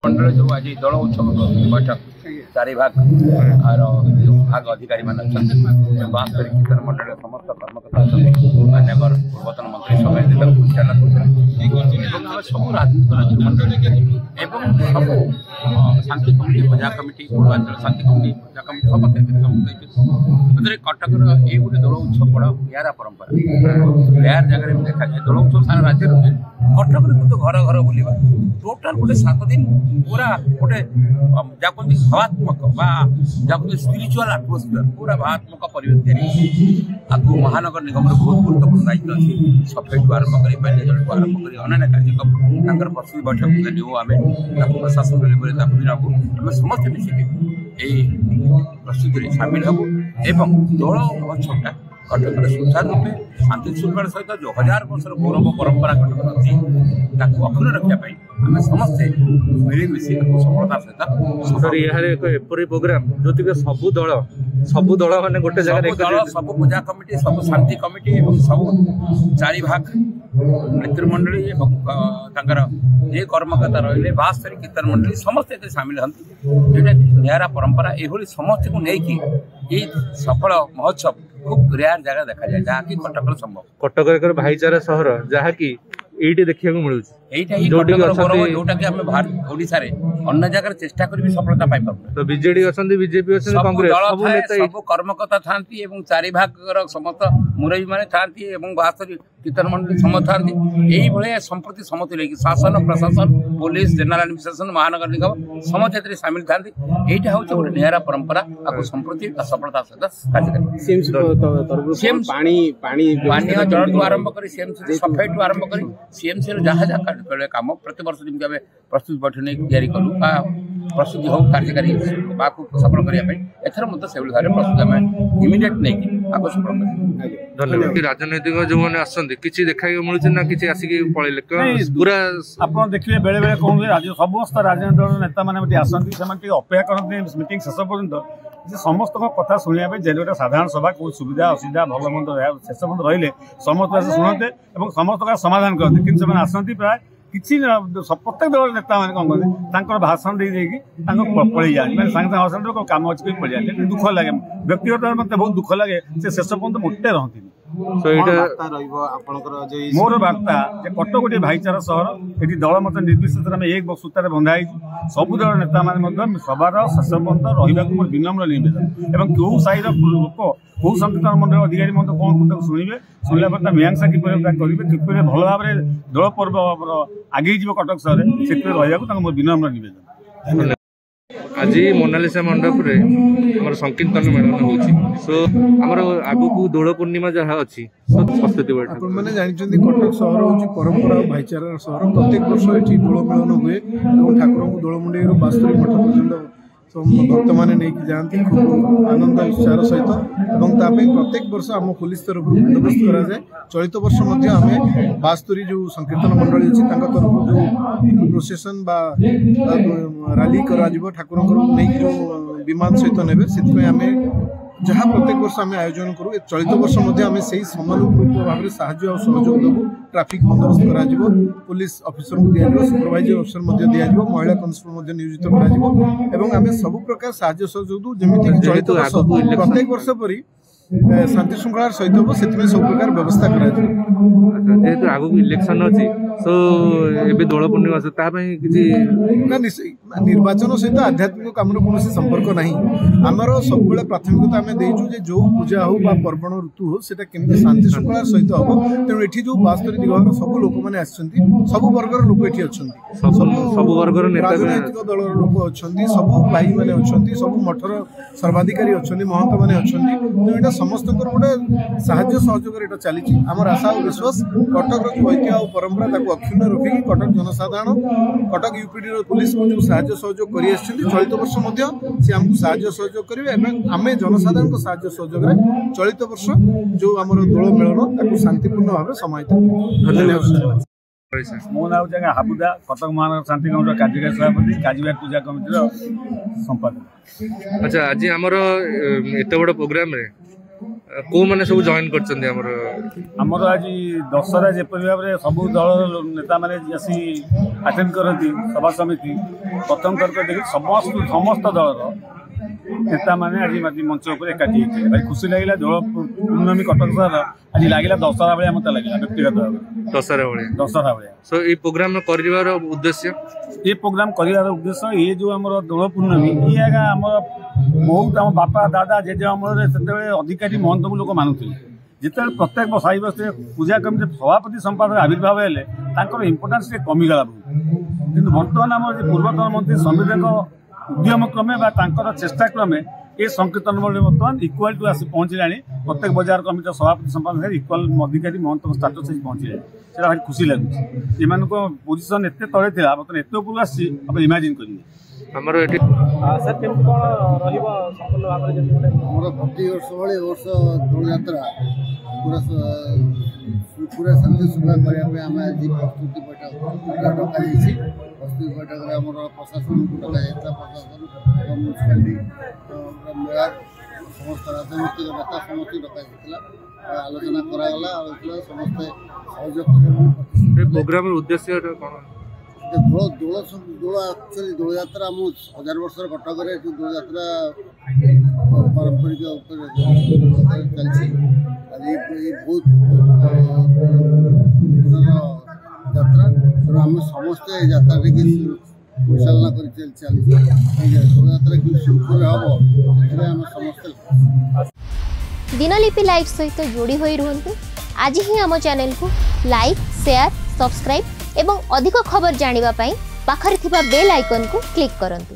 मंडल जो आज दल उत्सव बैठक चारि भाग जो भाग अधिकारी मान बांसबारी कीर्तन मंडल समस्त कर्मकर्ता माननीय पूर्वतन मंत्री समय परिचालना कर सब राजनीतिक मंडल एवं सब शांति कमिटी पूजा कमिटी पूर्वांचल शांति कमिटी पूजा कमिटी समस्त कटक ये गोटे दल उत्सव बड़ा निरा परंपरा रेयर जगह देखा जाए दल उत्सव सारा राज्य रुहे कटक तो घर घर बुलवा टोटाल गोटे 7 दिन पूरा गोटे जाकि भावात्मक जाकि स्पिरिचुआल आटमोस्फियर पूरा भावात्मक परिवेश आपको महानगर निगम बहुत गुरुत्वपूर्ण दायित्व अच्छी सफाई आरंभ कर पानी जल आरंभ कर अन्य कार्यक्रम प्रस्तुति बैठक नियो आम प्रशासन लेवल भी नबू आम समस्त मिसिक प्रस्तुति सामिल हबू एवं दल महोत्सवटा कटक सुचारू रूपे शांति शृंखला सहित जो 1000 वर्षर गौरव परंपरा कटक अच्छी अक्षुण्ण रखापी आम समस्ते मिलमिशि सफलता सहित प्रोग्राम जो सब दल माने गोटे जगह सब पूजा कमिटी सब शांति कमिटी और सब चारि भाग नेतृमंडली ये कर्मकर्ता रही बांसबारी कीर्तन मंडली समस्त सामिल हमें जोटा निरा परंपरा ये समस्त को लेकिन सफल महोत्सव खूब रेयर जगह देखा जाए जहाँकि कटक संभव कटक एक भाईचारा सहर जहाँकि ये देखा मिलूँ जोटा कि आम भारत ओडिशा रे अन्य जगह चेष्टा कर सफलता पाई पाबु तो बीजेडी अछंती बीजेपी अछंती कांग्रेस सब कर्मकर्ता थांती एवं चारि भाग समस्त मुरबी माने थांती एवं बांसबारी कीर्तन मंडली समस्त थांती एही भले संप्रति समत लेकी शासन प्रशासन पुलिस जनरल एडमिनिस्ट्रेशन महानगर निगम समस्त एतरे शामिल थांती एटा होछ गोटे निरा परंपरा आपको संप्रति सफलता सहित कार्यक्रम सीएम पानी जल आरंभ कर सीएम सफाई टू आरंभ कर सीएमसी जहाँ जहाँ काम प्रति वर्ष जमी आम प्रस्तुति बैठक नहीं तैयारी करूँ प्रस्तुति हो कार्यकारी सफल करने एथर मतलब से भाव प्रस्तुति आम इमिडिएट नहीं आपको सफल कर धन्यवाद राजनैतिक जो मैंने आसती किसी देखा मिलूँ ना किसी आसिक पलैले पूरा आप देखिए बेले बेले कहूँ समस्त राजनीतिक दल नेता मैंने आसती से अपेक्षा करते मीटिंग शेष पर्यटन समस्त कथा शुणा जे गोटे साधारण सभा कोई सुविधा असुविधा भल मंद शेष पर्यटन रही समस्त शुणते और समस्त का समाधान करते कि आसती प्राय किसी प्रत्येक दल नेता मैंने कौन करते भाषण दे पलि जाए मैंने सागे सागे भाषण कम अच्छी पलि जाए दुख लगे व्यक्तिगत मत बहुत दुख लगे से शेष पर्यटन मोटे रहती मोर बार्ता कटक गोटे भाईचारा सहर ये दल मत निर्विशेष आम एक सूत्र बंधाई सबू दल नेता मैंने सभार शेष पर्यटन रहा मोर विनम्र निवेदन और क्यों साई लोक कौ संकीर्तन मंडल अधिकारी कौन शुणे शुणला पर मीमांसा किपर करेंगे किपर भल भाव में दल पर्व आगे कटक सहर से रहा मोर विनम्र निवेदन आज मोनालिसा मंडप रे हमर संकीर्तन मेलन होची सो हमर आगु को दोल पूर्णिमा जहा अछि सो प्रस्तुति बैठक आपण माने जानिचंदी कटक शहर होची परंपरा और भाईचारा शहर प्रत्येक वर्ष एठी दोल मेलन हुए और ठाकुर को दोल मुंडे बास्तरी मठ पर्यंत भक्त मैंने नहीं जाती खूब आनंद उत्साह सहित और प्रत्येक वर्ष आम पुलिस तरफ बंदोबस्त कराए चलित वर्ष आम बास्तरी जो संकीर्तन मंडली अच्छी तरफ जो प्रोसेसन बा रैली करा ठाकुर नहीं जो विमान सहित ने से जहाँ प्रत्येक वर्ष आम आयोजन करूँ चलित वर्ष आम से समानुरूप भाव में साहाय्य और सहयोग देवु ट्राफिक बंदोबस्त करा पुलिस ऑफिसर को दिया सुपरवाइजर ऑफिसर दिया महिला कन्स्टेबल नियोजित करा आम सब प्रकार साहाय्य सहयोग दू जमी चलित वर्ष प्रत्येक वर्ष परी शांति श्रृंखला सहित हम से सब प्रकार व्यवस्था जेहेतु आगु इलेक्शन अच्छी सो ए दोल पूर्णिमा किसी निर्वाचन सहित आध्यात्मिक काम कौन संपर्क ना आमर सब प्राथमिकता आम देचु जो पूजा हो पर्वण ऋतु हो से शांति श्रृंखला सहित हम तेणु ये जो बास्तरी दिगहर सब लोक मैंने सब वर्गर लोक ये अच्छा सब वर्गर राजनैतिक दल लोक अच्छा सब भाई मैंने अच्छा सब मठर सर्वाधिकारी अच्छा महंत मैंने अच्छा समस्त गोटे साहाय्य सहयोग चली आमर आशा और विश्वास कटक जो ऐतिह्य और परंपरा अक्षुण्ण रखिक कटक जनसाधारण कटक यूपीडी पुलिस को जो साहाय्य सहयोग कर चलित वर्ष से आमको साहाय्य सहयोग करेंगे आम जनसाधारण साहाय्य सहयोग चलित वर्ष जो आम दोल मेलन शांतिपूर्ण भाव समाहित मो ना जगह हाबुदा कटक महानगर शांति कमिटी कार्यकारी सभापति काजीबार पूजा कमिटी संपादक। अच्छा आज आमर एत बड़ प्रोग्राम रे को मैंने सब जॉइन करछन्ते आमर आज दशहरा जेपरी भाव में सबू दल नेता मैंने आसी अटेंड करती सभा समिति प्रथम थरक देखिए समस्त दल नेता मैंने आज मंच उपर एकाठी होते भाई खुशी लगे दोल पूर्णमी कटक सहर आज लगे दशहरा भाया मत लगे व्यक्तिगत भाव दशहरा भाया सो ये प्रोग्राम कर उद्देश्य ये प्रोग्राम कर उद्देश्य ये जो आम दोल पूर्णमी ये आगे आम बहुत आम बापा दादा जेजे अमल से अधिकारी महंत को लोक मानुले जिते प्रत्येक साई बस्ती पूजा कमिटी सभापति संपादक आविर्भाव हेले इम्पोर्टान्स कमिगला बहुत कि बर्तमान आम पूर्वतन मंत्री संविधान उद्यम क्रमे चेष्टा क्रमे ये संकीर्तन मंडली बर्तमान इक्वाल टू आसी पहुँचला प्रत्येक बजार कमिटी सभापति संपादक इक्वाल अधिकारी महंत स्टाटस पहुँचला से भारी खुशी लगुच ये पोजिशन एत तले था बर्तमान एत उपरू आसी इमाजिन करेंगे हमर सर केमती कौन रहिबो संपूर्ण भाव में हमर प्रति वर्ष वाले वर्ष दोल यात्रा पूरा शांति सुविधा करने आम आज प्रस्तुति बैठक डका प्रस्तुति बैठक में आम प्रशासन को डका प्रशासन म्यूनिसिपालिटी मेयर समस्त राजनीतिक नेता समस्त डका आलोचना करागला आलोचना समस्त सहयोग प्रोग्राम उद्देश्य कौन दोल एक्चुअली दोल यात्रा आम 1000 वर्ष कटक जो दोल यात्रा पारंपरिक चलती आज ये बहुत यात्रा तेणु आम समस्ते यात्रा परिचालना कर चली दोल यात्रा कि सुखर हम से आम समस्ते दिनलिपि लाइव सहित जोड़ी होई रुहंतु आज ही आम चैनल को लाइक शेयर सब्सक्राइब एवं अधिक खबर जानिबा पाई पाखरे थिबा बेल आइकन को क्लिक करंतु।